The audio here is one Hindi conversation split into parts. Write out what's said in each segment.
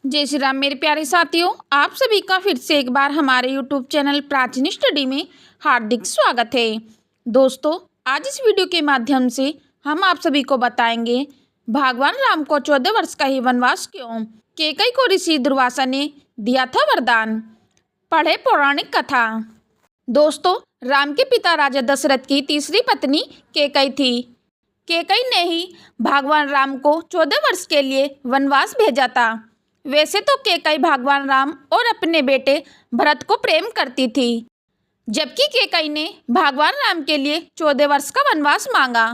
जय श्री राम मेरे प्यारे साथियों, आप सभी का फिर से एक बार हमारे यूट्यूब चैनल प्राचीन स्टडी में हार्दिक स्वागत है। दोस्तों, आज इस वीडियो के माध्यम से हम आप सभी को बताएंगे भगवान राम को 14 वर्ष का ही वनवास क्यों, कैकई को ऋषि दुर्वासा ने दिया था वरदान। पढ़े पौराणिक कथा। दोस्तों, राम के पिता राजा दशरथ की तीसरी पत्नी कैकई थी। कैकई ने ही भगवान राम को 14 वर्ष के लिए वनवास भेजा था। वैसे तो कैकई भगवान राम और अपने बेटे भरत को प्रेम करती थी, जबकि कैकई ने भगवान राम के लिए 14 वर्ष का वनवास मांगा।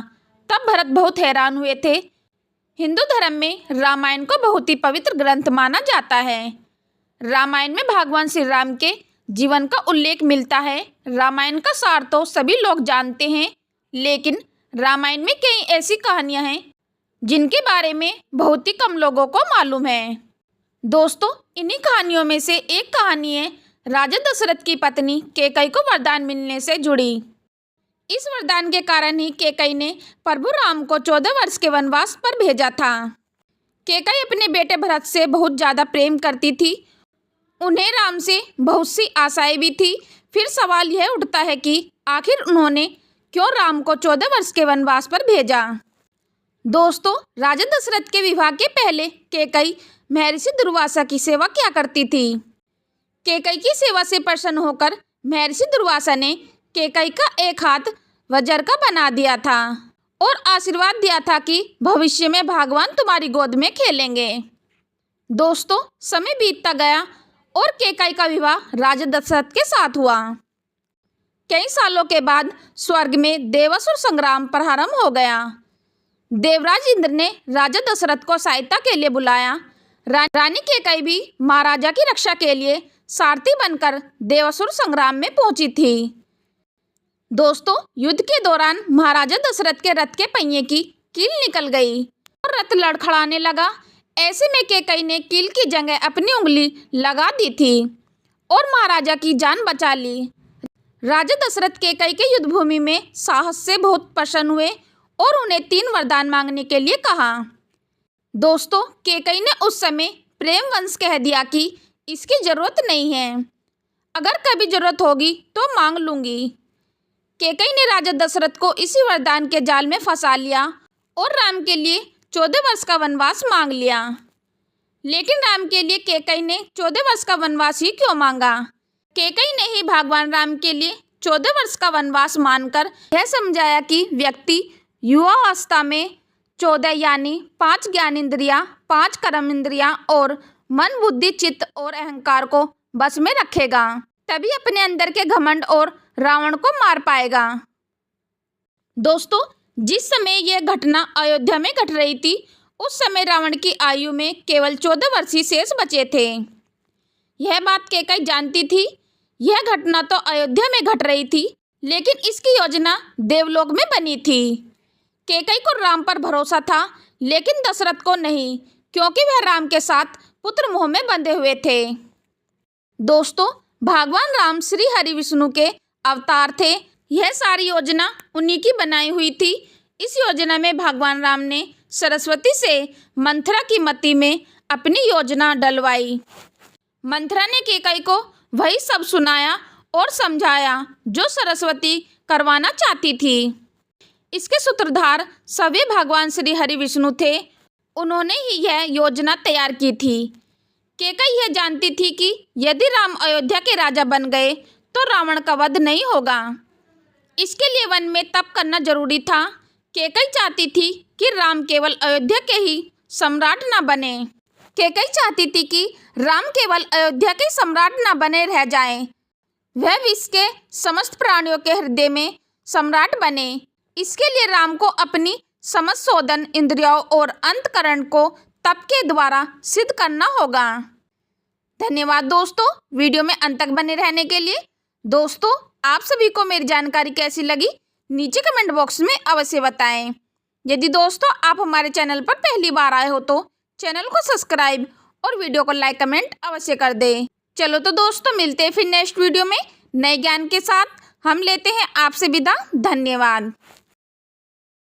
तब भरत बहुत हैरान हुए थे। हिंदू धर्म में रामायण को बहुत ही पवित्र ग्रंथ माना जाता है। रामायण में भगवान श्री राम के जीवन का उल्लेख मिलता है। रामायण का सार तो सभी लोग जानते हैं, लेकिन रामायण में कई ऐसी कहानियां हैं जिनके बारे में बहुत ही कम लोगों को मालूम है। दोस्तों, इन्हीं कहानियों में से एक कहानी है राजा दशरथ की पत्नी कैकई को वरदान मिलने से जुड़ी। इस वरदान के कारण ही कैकई ने प्रभु राम को 14 वर्ष के वनवास पर भेजा था। कैकई अपने बेटे भरत से बहुत ज़्यादा प्रेम करती थी। उन्हें राम से बहुत सी आशाएं भी थी। फिर सवाल यह उठता है कि आखिर उन्होंने क्यों राम को 14 वर्ष के वनवास पर भेजा। दोस्तों, राजा दशरथ के विवाह के पहले कैकई महर्षि दुर्वासा की सेवा किया करती थी। कैकई की सेवा से प्रसन्न होकर महर्षि दुर्वासा ने कैकई का एक हाथ वज्र का बना दिया था और आशीर्वाद दिया था कि भविष्य में भगवान तुम्हारी गोद में खेलेंगे। दोस्तों, समय बीतता गया और कैकई का विवाह राजा दशरथ के साथ हुआ। कई सालों के बाद स्वर्ग में देवासुर संग्राम प्रारंभ हो गया। देवराज इंद्र ने राजा दशरथ को सहायता के लिए बुलाया। रानी कैकई भी महाराजा की रक्षा के लिए सारथी बनकर देवासुर संग्राम में पहुंची थी। दोस्तों, युद्ध के दौरान महाराजा दशरथ के रथ के पहिए की कील निकल गई और रथ लड़खड़ाने लगा। ऐसे में कैकई ने कील की जगह अपनी उंगली लगा दी थी और महाराजा की जान बचा ली। राजा दशरथ कैकई के युद्ध भूमि में साहस से बहुत प्रसन्न हुए और उन्हें 3 वरदान मांगने के लिए कहा। दोस्तों, कैकई ने उस समय प्रेम वंश कह दिया कि इसकी ज़रूरत नहीं है, अगर कभी ज़रूरत होगी तो मांग लूँगी। कैकई ने राजा दशरथ को इसी वरदान के जाल में फंसा लिया और राम के लिए 14 वर्ष का वनवास मांग लिया। लेकिन राम के लिए कैकई ने 14 वर्ष का वनवास ही क्यों मांगा? कैकई ने ही भगवान राम के लिए 14 वर्ष का वनवास मानकर यह समझाया कि व्यक्ति युवावस्था में 14 यानी 5 ज्ञान इंद्रियां, 5 कर्म इंद्रियां और मन, बुद्धि, चित्त और अहंकार को बस में रखेगा, तभी अपने अंदर के घमंड और रावण को मार पाएगा। दोस्तों, जिस समय यह घटना अयोध्या में घट रही थी, उस समय रावण की आयु में केवल 14 वर्ष ही शेष बचे थे। यह बात कैकई जानती थी। यह घटना तो अयोध्या में घट रही थी, लेकिन इसकी योजना देवलोक में बनी थी। कैकई को राम पर भरोसा था, लेकिन दशरथ को नहीं, क्योंकि वह राम के साथ पुत्र मोह में बंधे हुए थे। दोस्तों, भगवान राम श्री हरि विष्णु के अवतार थे। यह सारी योजना उन्हीं की बनाई हुई थी। इस योजना में भगवान राम ने सरस्वती से मंथरा की मति में अपनी योजना डलवाई। मंथरा ने कैकई को वही सब सुनाया और समझाया जो सरस्वती करवाना चाहती थी। इसके सूत्रधार सभी भगवान श्री हरि विष्णु थे। उन्होंने ही यह योजना तैयार की थी। कैकई यह जानती थी कि यदि राम अयोध्या के राजा बन गए तो रावण का वध नहीं होगा। इसके लिए वन में तप करना जरूरी था। कैकई चाहती थी कि राम केवल अयोध्या के ही सम्राट न बने। कैकई चाहती थी कि राम केवल अयोध्या के सम्राट न बने रह जाएं, वह विश्व के समस्त प्राणियों के हृदय में सम्राट बने। इसके लिए राम को अपनी समस्त शोधन इंद्रियों और अंतकरण को तप के द्वारा सिद्ध करना होगा। धन्यवाद दोस्तों, वीडियो में अंत तक बने रहने के लिए। दोस्तों, आप सभी को मेरी जानकारी कैसी लगी नीचे कमेंट बॉक्स में अवश्य बताएं। यदि दोस्तों आप हमारे चैनल पर पहली बार आए हो तो चैनल को सब्सक्राइब और वीडियो को लाइक कमेंट अवश्य कर दें। चलो तो दोस्तों, मिलते हैं फिर नेक्स्ट वीडियो में नए ज्ञान के साथ। हम लेते हैं आपसे विदा। धन्यवाद।